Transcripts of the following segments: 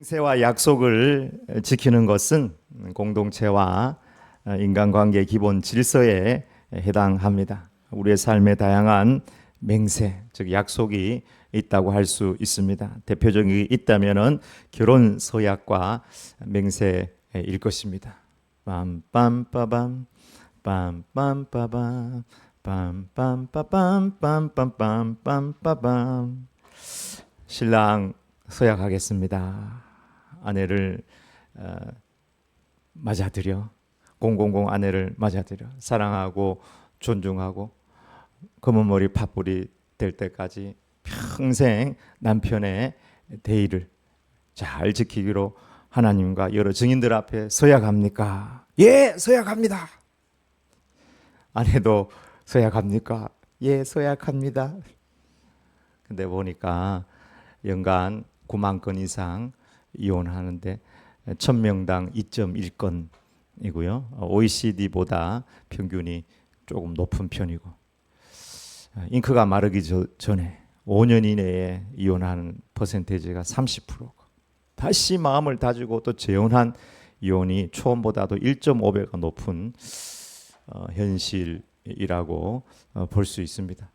맹세와 약속을 지키는 것은 공동체와 인간관계의 기본 질서에 해당합니다. 우리의 삶에 다양한 맹세, 즉 약속이 있다고 할 수 있습니다. 대표적인 게 있다면은 결혼 서약과 맹세일 것입니다. 빰빰빠밤 빰빰빠밤 빰빰빠밤 빰빰빰빰빰빰. 신랑 서약하겠습니다. 아내를 맞아들여, 000 아내를 맞아들여 사랑하고 존중하고 검은 머리 팥불이 될 때까지 평생 남편의 대의를 잘 지키기로 하나님과 여러 증인들 앞에 서약합니까? 예, 서약합니다. 아내도 서약합니까? 예, 서약합니다. 근데 보니까 연간 9만 건 이상 이혼하는데 1000명당 2.1건이고요. OECD보다 평균이 조금 높은 편이고, 잉크가 마르기 전에 5년 이내에 이혼하는 퍼센테이지가 30%고, 다시 마음을 다지고 또 재혼한 이혼이 초혼보다도 1.5배가 높은 현실이라고 볼 수 있습니다.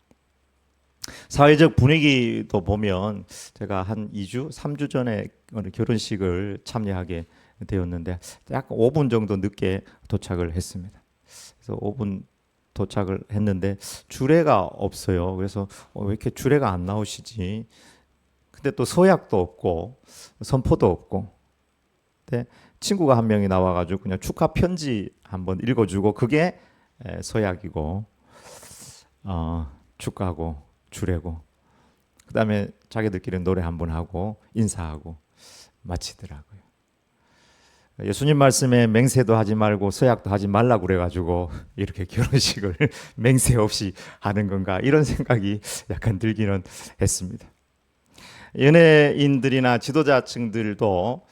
사회적 분위기도 보면 제가 한 2주, 3주 전에 결혼식을 참여하게 되었는데 약 5분 정도 늦게 도착을 했습니다. 그래서 5분 도착을 했는데 주례가 없어요. 그래서 왜 이렇게 주례가 안 나오시지? 근데 또 서약도 없고 선포도 없고, 근데 친구가 한 명이 나와가지고 그냥 축하 편지 한번 읽어주고 그게 서약이고 축하하고 주례고, 그 다음에 자기들끼리 노래 한번 하고 인사하고 마치더라고요. 예수님 말씀에 맹세도 하지 말고 서약도 하지 말라고 그래가지고 이렇게 결혼식을 맹세 없이 하는 건가, 이런 생각이 약간 들기는 했습니다. 연예인들이나 지도자층들도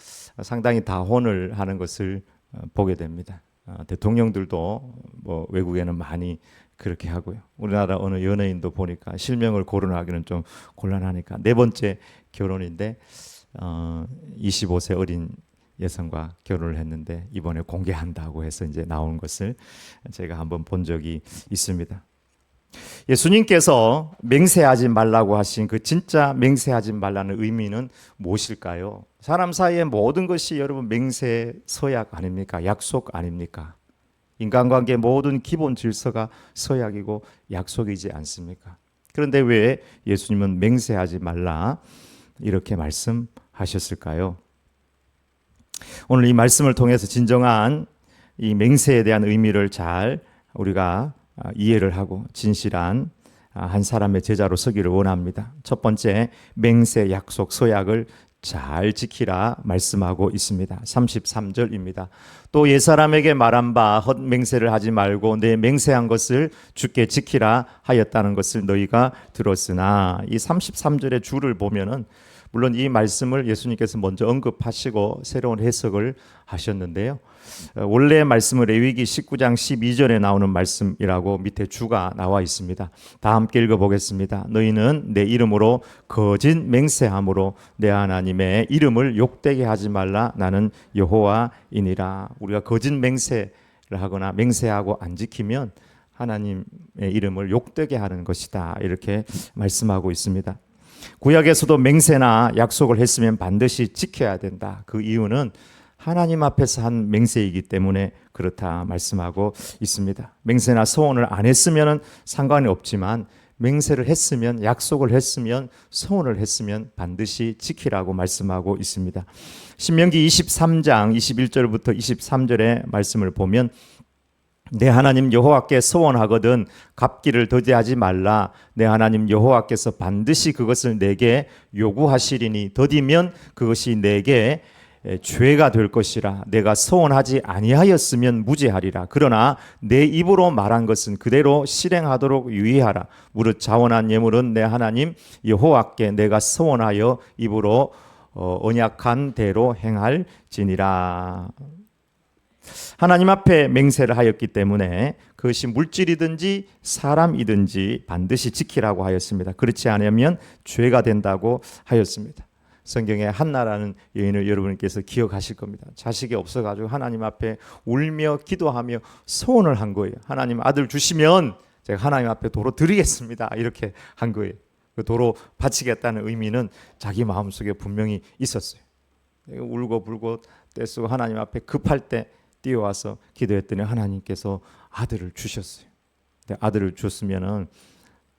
상당히 다혼을 하는 것을 보게 됩니다. 대통령들도 뭐 외국에는 많이 그렇게 하고요. 우리나라 어느 연예인도 보니까 실명을 거론하기는 좀 곤란하니까 4번째 결혼인데 25세 어린 여성과 결혼을 했는데 이번에 공개한다고 해서 이제 나온 것을 제가 한번 본 적이 있습니다. 예수님께서 맹세하지 말라고 하신 그 진짜 맹세하지 말라는 의미는 무엇일까요? 사람 사이의 모든 것이 여러분 맹세, 서약 아닙니까? 약속 아닙니까? 인간관계 모든 기본 질서가 서약이고 약속이지 않습니까? 그런데 왜 예수님은 맹세하지 말라 이렇게 말씀하셨을까요? 오늘 이 말씀을 통해서 진정한 이 맹세에 대한 의미를 잘 우리가 이해를 하고 진실한 한 사람의 제자로 서기를 원합니다. 첫 번째, 맹세, 약속, 서약을 잘 지키라 말씀하고 있습니다. 33절입니다. 또 옛사람에게 말한 바 헛맹세를 하지 말고 내 맹세한 것을 주께 지키라 하였다는 것을 너희가 들었으나, 이 33절의 줄을 보면은 물론 이 말씀을 예수님께서 먼저 언급하시고 새로운 해석을 하셨는데요. 원래 말씀은 레위기 19장 12절에 나오는 말씀이라고 밑에 주가 나와 있습니다. 다 함께 읽어보겠습니다. 너희는 내 이름으로 거짓 맹세함으로 내 하나님의 이름을 욕되게 하지 말라. 나는 여호와이니라. 우리가 거짓 맹세를 하거나 맹세하고 안 지키면 하나님의 이름을 욕되게 하는 것이다, 이렇게 말씀하고 있습니다. 구약에서도 맹세나 약속을 했으면 반드시 지켜야 된다. 그 이유는 하나님 앞에서 한 맹세이기 때문에 그렇다 말씀하고 있습니다. 맹세나 서원을 안 했으면 상관이 없지만 맹세를 했으면, 약속을 했으면, 서원을 했으면 반드시 지키라고 말씀하고 있습니다. 신명기 23장 21절부터 23절의 말씀을 보면 내 하나님 여호와께 서원하거든 갚기를 더디하지 말라. 내 하나님 여호와께서 반드시 그것을 내게 요구하시리니 더디면 그것이 내게 죄가 될 것이라. 내가 서원하지 아니하였으면 무죄하리라. 그러나 내 입으로 말한 것은 그대로 실행하도록 유의하라. 무릇 자원한 예물은 내 하나님 여호와께 내가 서원하여 입으로 언약한 대로 행할지니라. 하나님 앞에 맹세를 하였기 때문에 그것이 물질이든지 사람이든지 반드시 지키라고 하였습니다. 그렇지 않으면 죄가 된다고 하였습니다. 성경에 한나라는 여인을 여러분께서 기억하실 겁니다. 자식이 없어가지고 하나님 앞에 울며 기도하며 소원을 한 거예요. 하나님 아들 주시면 제가 하나님 앞에 도로 드리겠습니다. 이렇게 한 거예요. 그 도로 바치겠다는 의미는 자기 마음속에 분명히 있었어요. 울고 불고 떼쓰고 하나님 앞에 급할 때 뛰어와서 기도했더니 하나님께서 아들을 주셨어요. 근데 아들을 줬으면은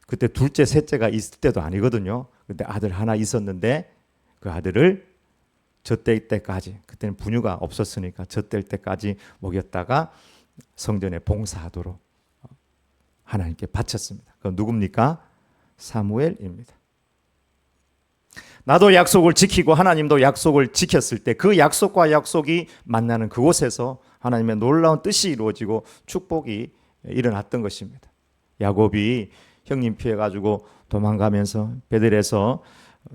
그때 둘째 셋째가 있을 때도 아니거든요. 근데 아들 하나 있었는데 그 아들을 젖될 때까지, 그때는 분유가 없었으니까 젖될 때까지 먹였다가 성전에 봉사하도록 하나님께 바쳤습니다. 그건 누굽니까? 사무엘입니다. 나도 약속을 지키고 하나님도 약속을 지켰을 때 그 약속과 약속이 만나는 그곳에서 하나님의 놀라운 뜻이 이루어지고 축복이 일어났던 것입니다. 야곱이 형님 피해가지고 도망가면서 베들에서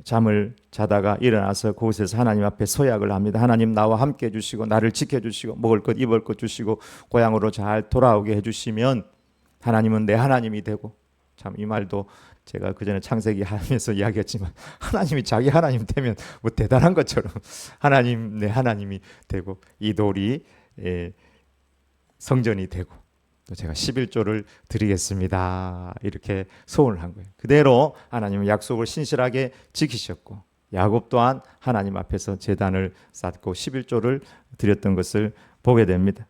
잠을 자다가 일어나서 그곳에서 하나님 앞에 서약을 합니다. 하나님 나와 함께 해주시고 나를 지켜주시고 먹을 것 입을 것 주시고 고향으로 잘 돌아오게 해주시면 하나님은 내 하나님이 되고, 참 이 말도 제가 그전에 창세기 하면서 이야기했지만 하나님이 자기 하나님 되면 뭐 대단한 것처럼 하나님 내 하나님이 되고 이 돌이 성전이 되고 또 제가 11조를 드리겠습니다 이렇게 소원을 한 거예요. 그대로 하나님은 약속을 신실하게 지키셨고 야곱 또한 하나님 앞에서 제단을 쌓고 11조를 드렸던 것을 보게 됩니다.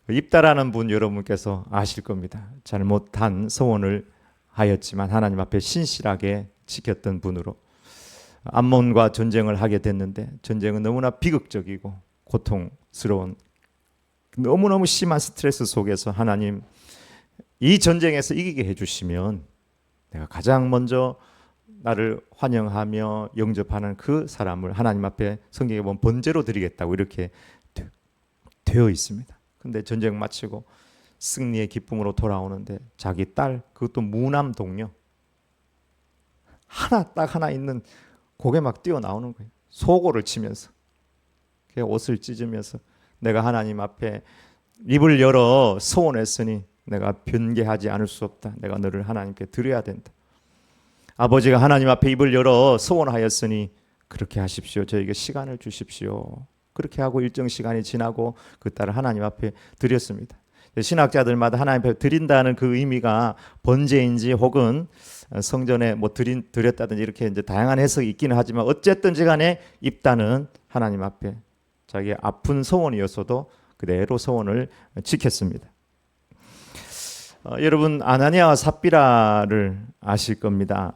입다라는 분 여러분께서 아실 겁니다. 잘못한 소원을 하였지만 하나님 앞에 신실하게 지켰던 분으로 암몬과 전쟁을 하게 됐는데 전쟁은 너무나 비극적이고 고통스러운 너무너무 심한 스트레스 속에서 하나님 이 전쟁에서 이기게 해주시면 내가 가장 먼저 나를 환영하며 영접하는 그 사람을 하나님 앞에 성경에 보면 번제로 드리겠다고 이렇게 되어 있습니다. 근데 전쟁 마치고 승리의 기쁨으로 돌아오는데 자기 딸, 그것도 무남 동료 딱 하나 있는 고개 막 뛰어나오는 거예요. 소고를 치면서 옷을 찢으면서 내가 하나님 앞에 입을 열어 소원했으니 내가 변개하지 않을 수 없다. 내가 너를 하나님께 드려야 된다. 아버지가 하나님 앞에 입을 열어 소원하였으니 그렇게 하십시오. 저에게 시간을 주십시오. 그렇게 하고 일정 시간이 지나고 그 딸을 하나님 앞에 드렸습니다. 신학자들마다 하나님 앞에 드린다는 그 의미가 번제인지 혹은 성전에 뭐 드렸다든지 이렇게 이제 다양한 해석이 있기는 하지만 어쨌든지 간에 입다는 하나님 앞에 자기의 아픈 소원이었어도 그대로 소원을 지켰습니다. 여러분 아나니아와 삽비라를 아실 겁니다.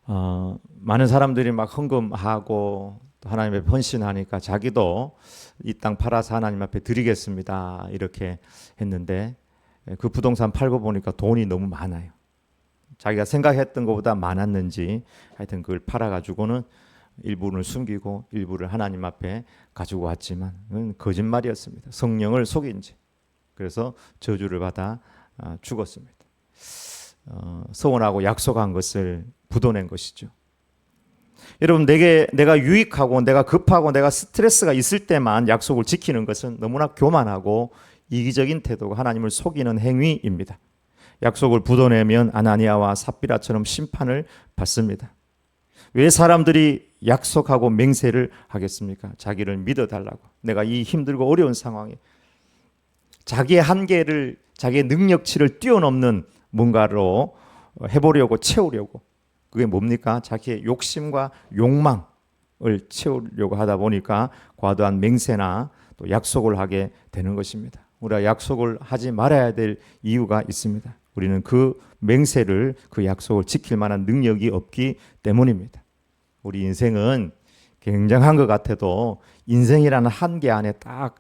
많은 사람들이 막 헌금하고 하나님 앞에 헌신하니까 자기도 이 땅 팔아서 하나님 앞에 드리겠습니다 이렇게 했는데 그 부동산 팔고 보니까 돈이 너무 많아요. 자기가 생각했던 것보다 많았는지 하여튼 그걸 팔아가지고는 일부를 숨기고 일부를 하나님 앞에 가지고 왔지만 그건 거짓말이었습니다. 성령을 속인 지. 그래서 저주를 받아 죽었습니다. 소원하고 약속한 것을 부도낸 것이죠. 여러분 내가 유익하고 내가 급하고 내가 스트레스가 있을 때만 약속을 지키는 것은 너무나 교만하고 이기적인 태도고 하나님을 속이는 행위입니다. 약속을 부도내면 아나니아와 삽비라처럼 심판을 받습니다. 왜 사람들이 약속하고 맹세를 하겠습니까? 자기를 믿어달라고. 내가 이 힘들고 어려운 상황에 자기의 한계를 자기의 능력치를 뛰어넘는 뭔가로 해보려고 채우려고. 그게 뭡니까? 자기의 욕심과 욕망을 채우려고 하다 보니까 과도한 맹세나 또 약속을 하게 되는 것입니다. 우리가 약속을 하지 말아야 될 이유가 있습니다. 우리는 그 맹세를 그 약속을 지킬 만한 능력이 없기 때문입니다. 우리 인생은 굉장한 것 같아도 인생이라는 한계 안에 딱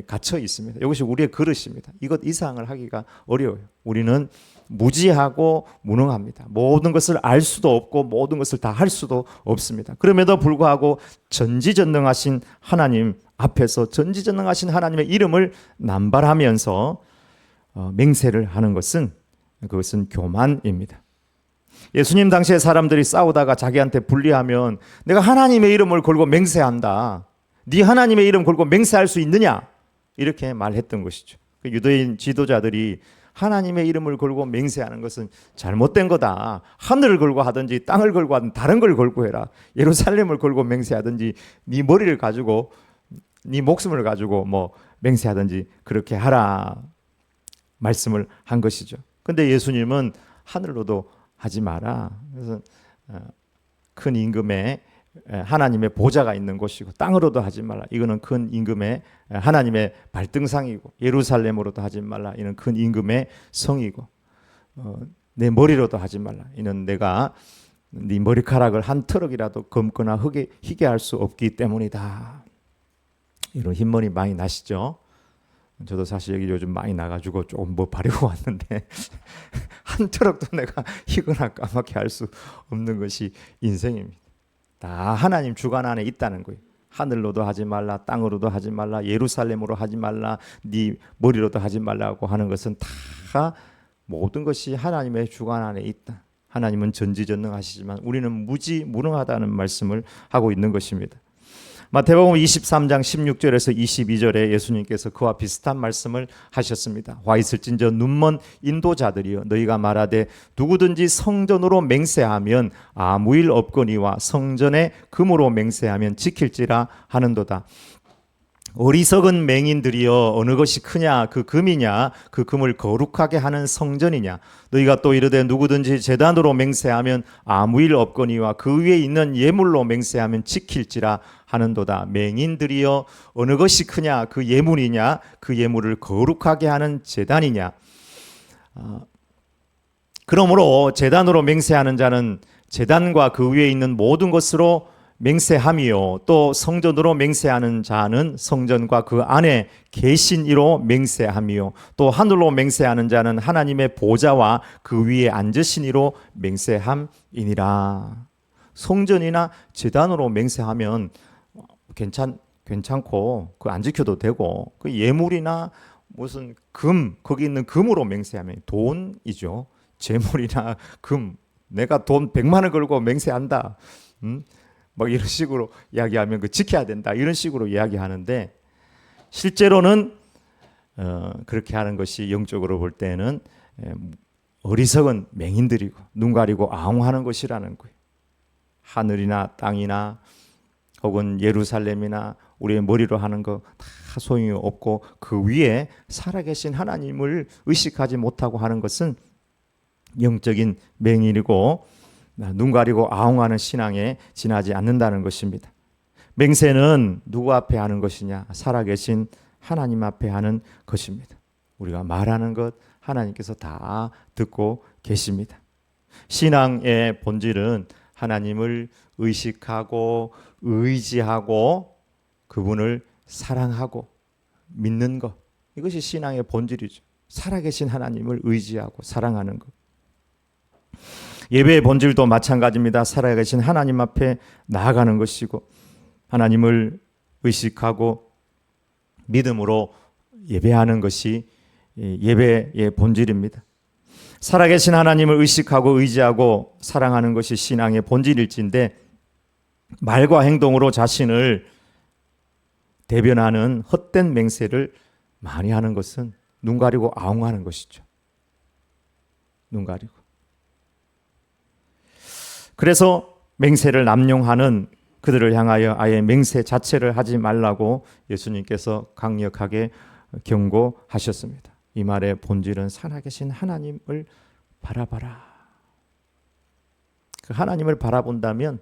갇혀 있습니다. 이것이 우리의 그릇입니다. 이것 이상을 하기가 어려워요. 우리는 무지하고 무능합니다. 모든 것을 알 수도 없고 모든 것을 다 할 수도 없습니다. 그럼에도 불구하고 전지전능하신 하나님 앞에서 전지전능하신 하나님의 이름을 남발하면서 맹세를 하는 것은 그것은 교만입니다. 예수님 당시에 사람들이 싸우다가 자기한테 불리하면 내가 하나님의 이름을 걸고 맹세한다. 네 하나님의 이름 걸고 맹세할 수 있느냐? 이렇게 말했던 것이죠. 유대인 지도자들이 하나님의 이름을 걸고 맹세하는 것은 잘못된 거다. 하늘을 걸고 하든지 땅을 걸고 하든 다른 걸 걸고 해라. 예루살렘을 걸고 맹세하든지 네 머리를 가지고 네 목숨을 가지고 뭐 맹세하든지 그렇게 하라 말씀을 한 것이죠. 근데 예수님은 하늘로도 하지 마라. 그래서 큰 임금의 하나님의 보좌가 있는 곳이고 땅으로도 하지 말라. 이거는 큰 임금의 하나님의 발등상이고 예루살렘으로도 하지 말라. 이는 큰 임금의 성이고 내 머리로도 하지 말라. 이는 내가 네 머리카락을 한 트럭이라도 검거나 희게 할 수 없기 때문이다. 이런 흰머리 많이 나시죠? 저도 사실 여기 요즘 많이 나가지고 조금 뭐 바르고 왔는데 한 트럭도 내가 희거나 까맣게 할 수 없는 것이 인생입니다. 다 하나님 주관 안에 있다는 거예요. 하늘로도 하지 말라, 땅으로도 하지 말라, 예루살렘으로 하지 말라, 네 머리로도 하지 말라고 하는 것은 다 모든 것이 하나님의 주관 안에 있다. 하나님은 전지전능하시지만 우리는 무지무능하다는 말씀을 하고 있는 것입니다. 마태복음 23장 16절에서 22절에 예수님께서 그와 비슷한 말씀을 하셨습니다. 와 있을진저 눈먼 인도자들이여 너희가 말하되 누구든지 성전으로 맹세하면 아무 일 없거니와 성전에 금으로 맹세하면 지킬지라 하는도다. 어리석은 맹인들이여 어느 것이 크냐 그 금이냐 그 금을 거룩하게 하는 성전이냐 너희가 또 이르되 누구든지 제단으로 맹세하면 아무 일 없거니와 그 위에 있는 예물로 맹세하면 지킬지라 하는도다. 맹인들이여 어느 것이 크냐 그 예물이냐 그 예물을 거룩하게 하는 제단이냐. 그러므로 제단으로 맹세하는 자는 제단과 그 위에 있는 모든 것으로 맹세함이요 또 성전으로 맹세하는 자는 성전과 그 안에 계신 이로 맹세함이요 또 하늘로 맹세하는 자는 하나님의 보좌와 그 위에 앉으신 이로 맹세함이니라. 성전이나 제단으로 맹세하면 괜찮고 그 안 지켜도 되고 그 예물이나 무슨 금 거기 있는 금으로 맹세하면 돈이죠. 재물이나 금 내가 돈 100만 원 걸고 맹세한다. 막 이런 식으로 이야기하면 그 지켜야 된다 이런 식으로 이야기하는데 실제로는 그렇게 하는 것이 영적으로 볼 때는 어리석은 맹인들이고 눈 가리고 아웅하는 것이라는 거예요. 하늘이나 땅이나 혹은 예루살렘이나 우리의 머리로 하는 거 다 소용이 없고 그 위에 살아계신 하나님을 의식하지 못하고 하는 것은 영적인 맹인이고 눈 가리고 아웅하는 신앙에 지나지 않는다는 것입니다. 맹세는 누구 앞에 하는 것이냐? 살아계신 하나님 앞에 하는 것입니다. 우리가 말하는 것 하나님께서 다 듣고 계십니다. 신앙의 본질은 하나님을 의식하고 의지하고 그분을 사랑하고 믿는 것. 이것이 신앙의 본질이죠. 살아계신 하나님을 의지하고 사랑하는 것. 예배의 본질도 마찬가지입니다. 살아계신 하나님 앞에 나아가는 것이고 하나님을 의식하고 믿음으로 예배하는 것이 예배의 본질입니다. 살아계신 하나님을 의식하고 의지하고 사랑하는 것이 신앙의 본질일진데 말과 행동으로 자신을 대변하는 헛된 맹세를 많이 하는 것은 눈 가리고 아웅하는 것이죠. 눈 가리고. 그래서 맹세를 남용하는 그들을 향하여 아예 맹세 자체를 하지 말라고 예수님께서 강력하게 경고하셨습니다. 이 말의 본질은 살아계신 하나님을 바라봐라. 그 하나님을 바라본다면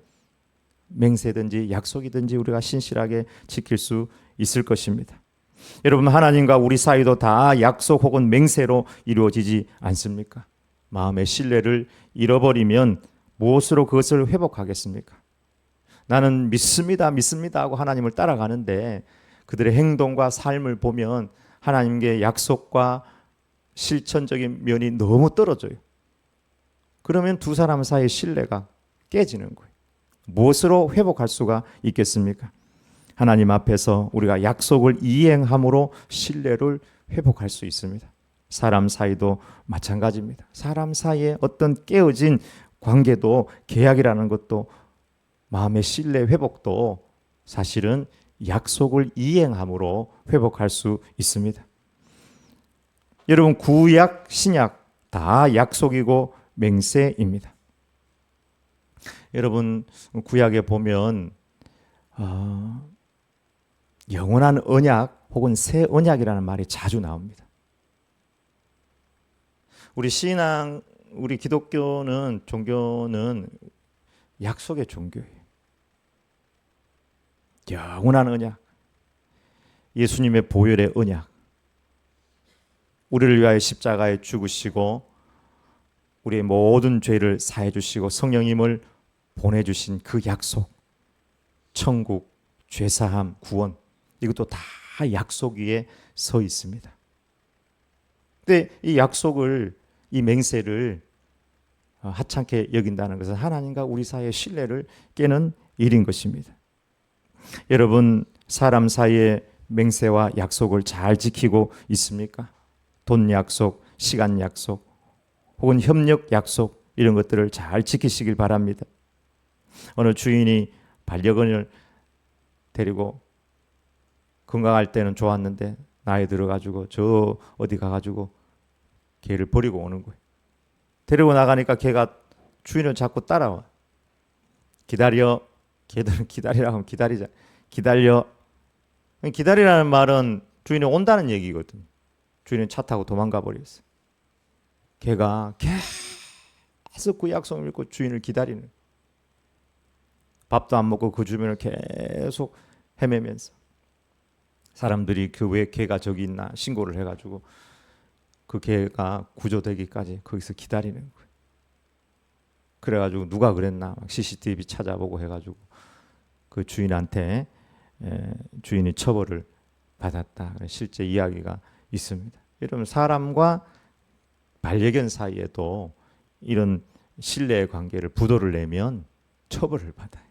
맹세든지 약속이든지 우리가 신실하게 지킬 수 있을 것입니다. 여러분 하나님과 우리 사이도 다 약속 혹은 맹세로 이루어지지 않습니까? 마음의 신뢰를 잃어버리면 무엇으로 그것을 회복하겠습니까? 나는 믿습니다 하고 하나님을 따라가는데 그들의 행동과 삶을 보면 하나님께 약속과 실천적인 면이 너무 떨어져요. 그러면 두 사람 사이의 신뢰가 깨지는 거예요. 무엇으로 회복할 수가 있겠습니까? 하나님 앞에서 우리가 약속을 이행함으로 신뢰를 회복할 수 있습니다. 사람 사이도 마찬가지입니다. 사람 사이에 어떤 깨어진 관계도 계약이라는 것도 마음의 신뢰 회복도 사실은 약속을 이행함으로 회복할 수 있습니다. 여러분 구약, 신약 다 약속이고 맹세입니다. 여러분 구약에 보면 영원한 언약 혹은 새 언약이라는 말이 자주 나옵니다. 우리 신앙, 우리 기독교는 종교는 약속의 종교예요. 영원한 언약, 예수님의 보혈의 언약, 우리를 위하여 십자가에 죽으시고 우리의 모든 죄를 사해 주시고 성령님을 보내주신 그 약속, 천국, 죄사함, 구원, 이것도 다 약속 위에 서 있습니다. 근데 이 약속을, 이 맹세를 하찮게 여긴다는 것은 하나님과 우리 사이의 신뢰를 깨는 일인 것입니다. 여러분 사람 사이의 맹세와 약속을 잘 지키고 있습니까? 돈 약속, 시간 약속, 혹은 협력 약속, 이런 것들을 잘 지키시길 바랍니다. 어느 주인이 반려견을 데리고 건강할 때는 좋았는데 나이 들어가지고 저 어디 가가지고 개를 버리고 오는 거예요. 데리고 나가니까 개가 주인을 자꾸 따라와. 기다려. 개들은 기다리라고 하면 기다리자. 기다려. 기다리라는 말은 주인이 온다는 얘기거든요. 주인은 차 타고 도망가 버렸어요. 개가 계속 그 약속을 믿고 주인을 기다리는, 밥도 안 먹고 그 주변을 계속 헤매면서 사람들이 그 왜 개가 저기 있나 신고를 해가지고 그 개가 구조되기까지 거기서 기다리는 거예요. 그래가지고 누가 그랬나 막 CCTV 찾아보고 해가지고 그 주인한테 주인이 처벌을 받았다. 실제 이야기가 있습니다. 여러분 사람과 반려견 사이에도 이런 신뢰의 관계를 부도를 내면 처벌을 받아요.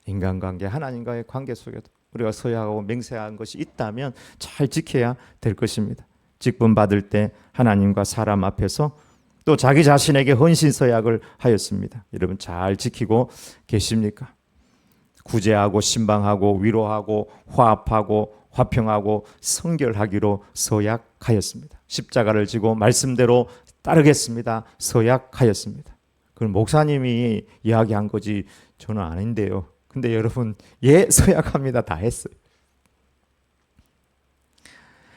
인간관계, 하나님과의 관계 속에도 우리가 서약하고 맹세한 것이 있다면 잘 지켜야 될 것입니다. 직분 받을 때 하나님과 사람 앞에서 또 자기 자신에게 헌신 서약을 하였습니다. 여러분 잘 지키고 계십니까? 구제하고 신방하고 위로하고 화합하고 화평하고 성결하기로 서약하였습니다. 십자가를 지고 말씀대로 따르겠습니다. 서약하였습니다. 그건 목사님이 이야기한 거지 저는 아닌데요. 근데 여러분 서약합니다. 다 했어요.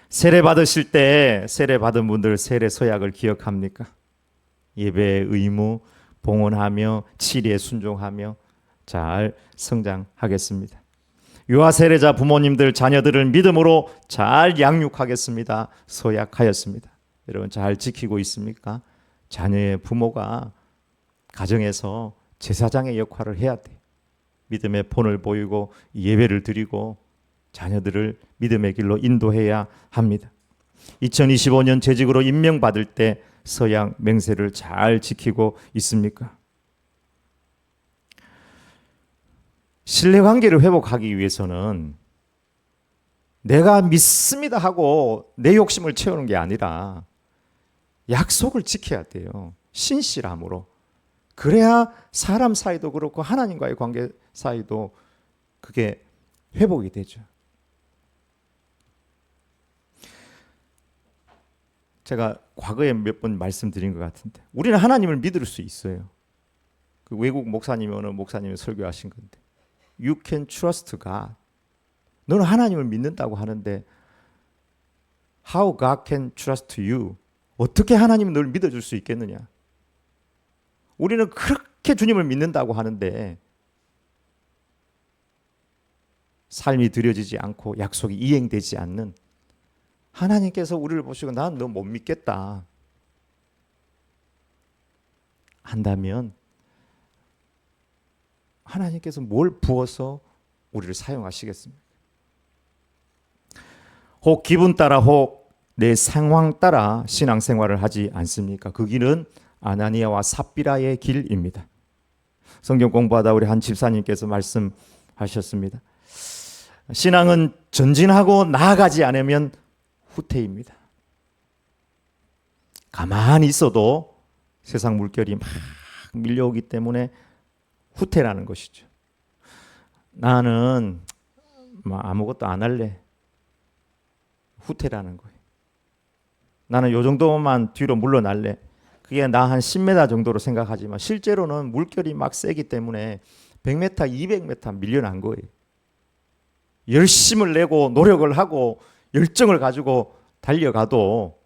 세례 받으실 때 세례 받은 분들 세례 서약을 기억합니까? 예배의 의무 봉헌하며 치리에 순종하며 잘 성장하겠습니다. 유아 세례자 부모님들 자녀들을 믿음으로 잘 양육하겠습니다. 서약하였습니다. 여러분 잘 지키고 있습니까? 자녀의 부모가 가정에서 제사장의 역할을 해야 돼요. 믿음의 본을 보이고 예배를 드리고 자녀들을 믿음의 길로 인도해야 합니다. 2025년 재직으로 임명받을 때 서약 맹세를 잘 지키고 있습니까? 신뢰관계를 회복하기 위해서는 내가 믿습니다 하고 내 욕심을 채우는 게 아니라 약속을 지켜야 돼요. 신실함으로. 그래야 사람 사이도 그렇고 하나님과의 관계 사이도 그게 회복이 되죠. 제가 과거에 몇 번 말씀드린 것 같은데 우리는 하나님을 믿을 수 있어요. 그 외국 목사님이 어느 목사님이 설교하신 건데 You can trust God. 너는 하나님을 믿는다고 하는데 How God can trust you? 어떻게 하나님이 널 믿어줄 수 있겠느냐? 우리는 그렇게 주님을 믿는다고 하는데 삶이 드려지지 않고 약속이 이행되지 않는, 하나님께서 우리를 보시고 난 너 못 믿겠다 한다면 하나님께서 뭘 부어서 우리를 사용하시겠습니까? 혹 기분 따라 혹 내 상황 따라 신앙생활을 하지 않습니까? 그 길은 아나니아와 삽비라의 길입니다. 성경 공부하다 우리 한 집사님께서 말씀하셨습니다. 신앙은 전진하고 나아가지 않으면 후퇴입니다. 가만히 있어도 세상 물결이 막 밀려오기 때문에 후퇴라는 것이죠. 나는 아무것도 안 할래. 후퇴라는 거예요. 나는 요 정도만 뒤로 물러날래. 그게 나 한 10m 정도로 생각하지만 실제로는 물결이 막 세기 때문에 100m, 200m 밀려난 거예요. 열심을 내고 노력을 하고 열정을 가지고 달려가도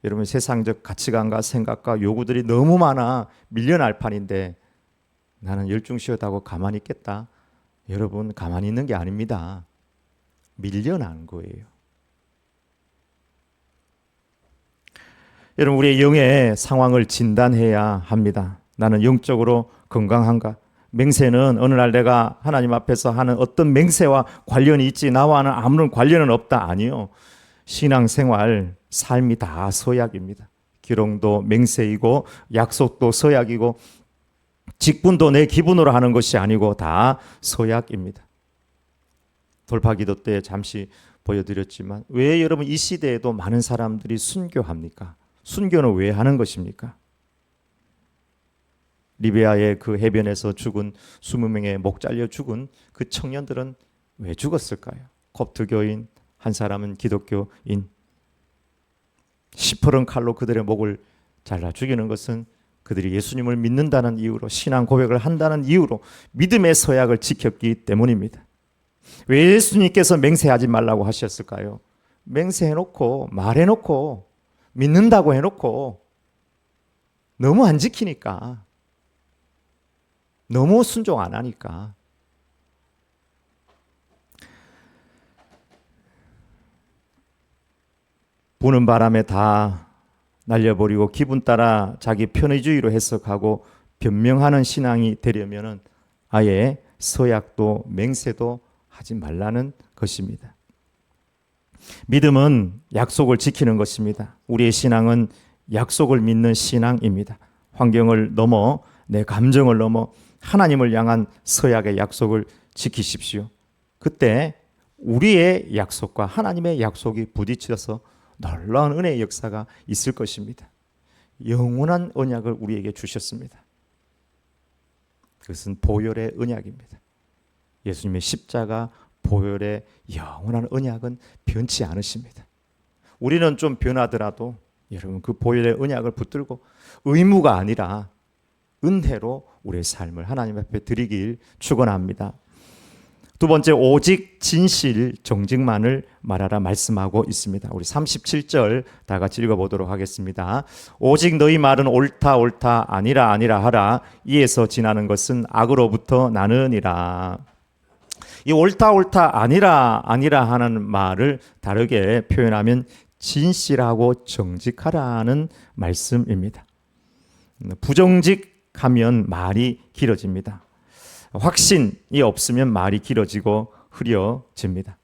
여러분 세상적 가치관과 생각과 요구들이 너무 많아 밀려날 판인데 나는 열중 쉬었다고 가만히 있겠다? 여러분 가만히 있는 게 아닙니다. 밀려난 거예요. 여러분 우리의 영의 상황을 진단해야 합니다. 나는 영적으로 건강한가? 맹세는 어느 날 내가 하나님 앞에서 하는 어떤 맹세와 관련이 있지 나와는 아무런 관련은 없다. 아니요. 신앙생활, 삶이 다 서약입니다. 기록도 맹세이고 약속도 서약이고 직분도 내 기분으로 하는 것이 아니고 다 서약입니다. 돌파기도 때 잠시 보여드렸지만 왜 여러분 이 시대에도 많은 사람들이 순교합니까? 순교는 왜 하는 것입니까? 리비아의 그 해변에서 죽은 20명의 목 잘려 죽은 그 청년들은 왜 죽었을까요? kop트교인, 한 사람은 기독교인. 시퍼런 칼로 그들의 목을 잘라 죽이는 것은 그들이 예수님을 믿는다는 이유로 신앙 고백을 한다는 이유로 믿음의 서약을 지켰기 때문입니다. 왜 예수님께서 맹세하지 말라고 하셨을까요? 맹세해놓고 말해놓고 믿는다고 해놓고 너무 안 지키니까, 너무 순종 안 하니까. 부는 바람에 다 날려버리고 기분 따라 자기 편의주의로 해석하고 변명하는 신앙이 되려면 아예 서약도 맹세도 하지 말라는 것입니다. 믿음은 약속을 지키는 것입니다. 우리의 신앙은 약속을 믿는 신앙입니다. 환경을 넘어 내 감정을 넘어 하나님을 향한 서약의 약속을 지키십시오. 그때 우리의 약속과 하나님의 약속이 부딪혀서 놀라운 은혜의 역사가 있을 것입니다. 영원한 언약을 우리에게 주셨습니다. 그것은 보혈의 언약입니다. 예수님의 십자가 보혈의 영원한 언약은 변치 않으십니다. 우리는 좀 변하더라도 여러분 그 보혈의 언약을 붙들고 의무가 아니라 은혜로 우리의 삶을 하나님 앞에 드리길 축원합니다. 두 번째, 오직 진실 정직만을 말하라 말씀하고 있습니다. 우리 37절 다 같이 읽어보도록 하겠습니다. 오직 너희 말은 옳다 옳다 아니라 아니라 하라. 이에서 지나는 것은 악으로부터 나느니라. 이 옳다 옳다 아니라 아니라 하는 말을 다르게 표현하면 진실하고 정직하라는 말씀입니다. 부정직하면 말이 길어집니다. 확신이 없으면 말이 길어지고 흐려집니다.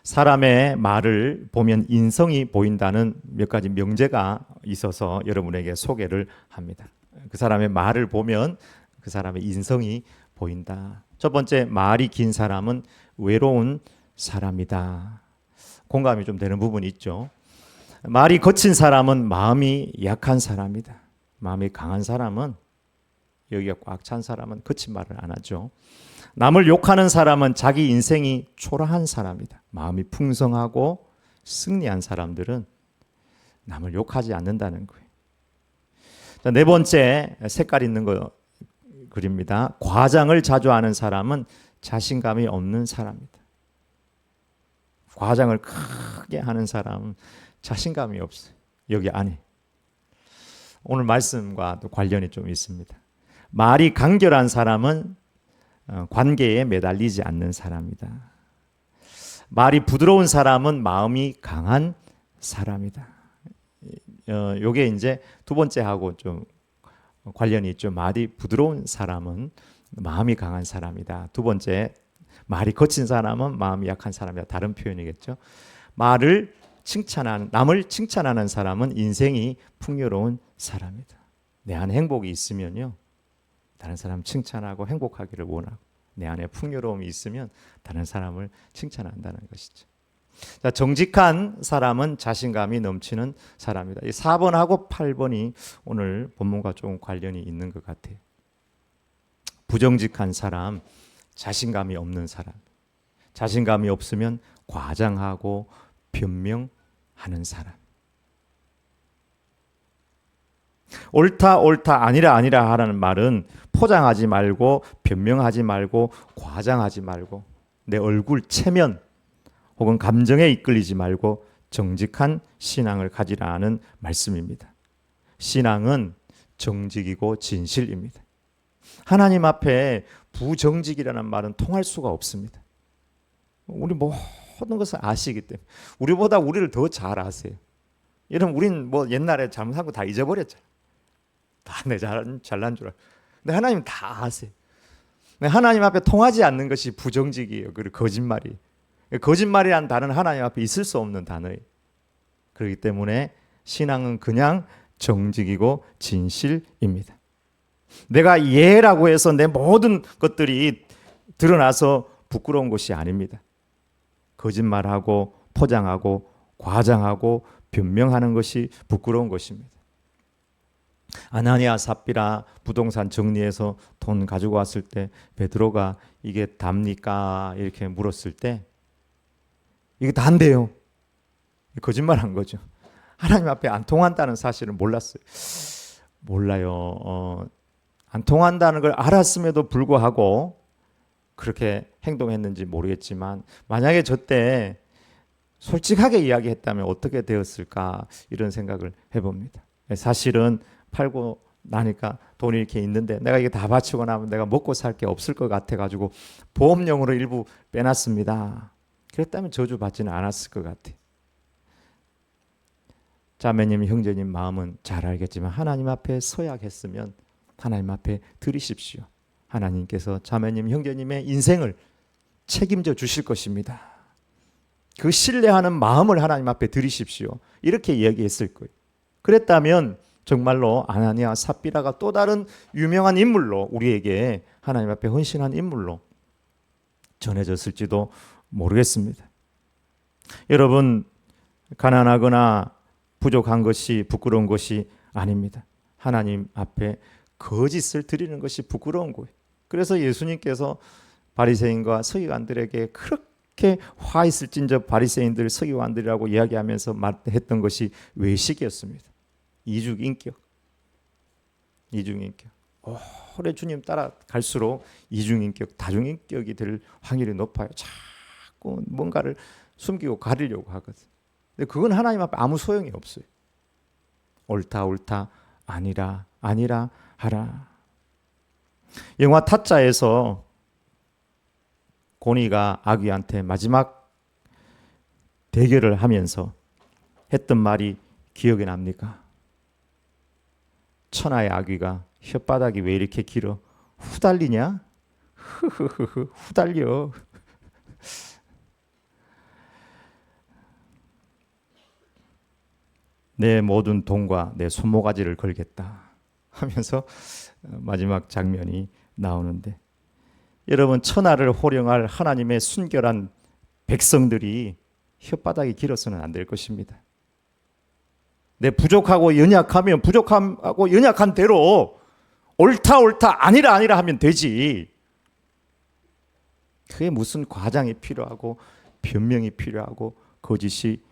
사람의 말을 보면 인성이 보인다는 몇 가지 명제가 있어서 여러분에게 소개를 합니다. 그 사람의 말을 보면 그 사람의 인성이 보인다. 첫 번째, 말이 긴 사람은 외로운 사람이다. 공감이 좀 되는 부분이 있죠. 말이 거친 사람은 마음이 약한 사람이다. 마음이 강한 사람은, 여기가 꽉 찬 사람은 거친 말을 안 하죠. 남을 욕하는 사람은 자기 인생이 초라한 사람이다. 마음이 풍성하고 승리한 사람들은 남을 욕하지 않는다는 거예요. 자, 네 번째, 색깔 있는 거 그립니다. 과장을 자주 하는 사람은 자신감이 없는 사람이다. 과장을 크게 하는 사람은 자신감이 없어요. 여기 안에. 오늘 말씀과 또 관련이 좀 있습니다. 말이 간결한 사람은 관계에 매달리지 않는 사람이다. 말이 부드러운 사람은 마음이 강한 사람이다. 요게 이제 두 번째하고 좀 관련이 있죠. 말이 부드러운 사람은 마음이 강한 사람이다. 두 번째, 말이 거친 사람은 마음이 약한 사람이다. 다른 표현이겠죠. 말을 남을 칭찬하는 사람은 인생이 풍요로운 사람이다. 내 안에 행복이 있으면요, 다른 사람 칭찬하고 행복하기를 원하고, 내 안에 풍요로움이 있으면 다른 사람을 칭찬한다는 것이죠. 자, 정직한 사람은 자신감이 넘치는 사람이다. 이 4번하고 8번이 오늘 본문과 좀 관련이 있는 것 같아요. 부정직한 사람, 자신감이 없는 사람. 자신감이 없으면 과장하고 변명하는 사람. 옳다 옳다 아니라 아니라 하라는 말은 포장하지 말고 변명하지 말고 과장하지 말고 내 얼굴 체면 혹은 감정에 이끌리지 말고 정직한 신앙을 가지라는 말씀입니다. 신앙은 정직이고 진실입니다. 하나님 앞에 부정직이라는 말은 통할 수가 없습니다. 우리 모든 것을 아시기 때문에 우리보다 우리를 더 잘 아세요. 이런 우린 뭐 옛날에 잘못한 거 다 잊어버렸잖아. 다 내 잘난 줄 알고. 근데 하나님 다 아세요. 하나님 앞에 통하지 않는 것이 부정직이에요. 그리고 거짓말이. 거짓말이라는 단어는 하나님 앞에 있을 수 없는 단어예요. 그렇기 때문에 신앙은 그냥 정직이고 진실입니다. 내가 예라고 해서 내 모든 것들이 드러나서 부끄러운 것이 아닙니다. 거짓말하고 포장하고 과장하고 변명하는 것이 부끄러운 것입니다. 아나니아 삽비라 부동산 정리해서 돈 가지고 왔을 때 베드로가 이게 답니까? 이렇게 물었을 때 이게 다인데요. 거짓말한 거죠. 하나님 앞에 안 통한다는 사실을 몰랐어요. 몰라요. 안 통한다는 걸 알았음에도 불구하고 그렇게 행동했는지 모르겠지만 만약에 저때 솔직하게 이야기했다면 어떻게 되었을까 이런 생각을 해봅니다. 사실은 팔고 나니까 돈이 이렇게 있는데 내가 이게 다 바치고 나면 내가 먹고 살 게 없을 것 같아가지고 보험용으로 일부 빼놨습니다. 그랬다면 저주받지는 않았을 것 같아요. 자매님, 형제님 마음은 잘 알겠지만 하나님 앞에 서약했으면 하나님 앞에 드리십시오. 하나님께서 자매님, 형제님의 인생을 책임져 주실 것입니다. 그 신뢰하는 마음을 하나님 앞에 드리십시오. 이렇게 이야기했을 거예요. 그랬다면 정말로 아나니아 삽비라가 또 다른 유명한 인물로 우리에게 하나님 앞에 헌신한 인물로 전해졌을지도 모르겠습니다. 여러분, 가난하거나 부족한 것이 부끄러운 것이 아닙니다. 하나님 앞에 거짓을 드리는 것이 부끄러운 거예요. 그래서 예수님께서 바리새인과 서기관들에게 그렇게 화 있을진저 바리새인들 서기관들이라고 이야기하면서 말했던 것이 외식이었습니다. 이중인격. 오래 주님 따라갈수록 이중인격, 다중인격이 될 확률이 높아요. 자꾸 뭔가를 숨기고 가리려고 하거든요. 근데 그건 하나님 앞에 아무 소용이 없어요. 옳다 아니라 하라. 영화 타짜에서 고니가 아귀한테 마지막 대결을 하면서 했던 말이 기억에 납니까? 천하의 아귀가 혓바닥이 왜 이렇게 길어? 후달리냐? 후달려. 내 모든 돈과 내 손모가지를 걸겠다 하면서 마지막 장면이 나오는데, 여러분, 천하를 호령할 하나님의 순결한 백성들이 혓바닥이 길어서는 안 될 것입니다. 내 부족하고 연약하면 부족하고 연약한 대로 옳다 아니라 하면 되지. 그게 무슨 과장이 필요하고 변명이 필요하고 거짓이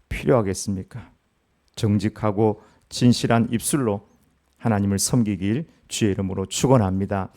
필요하겠습니까? 정직하고 진실한 입술로 하나님을 섬기길 주의 이름으로 축원합니다.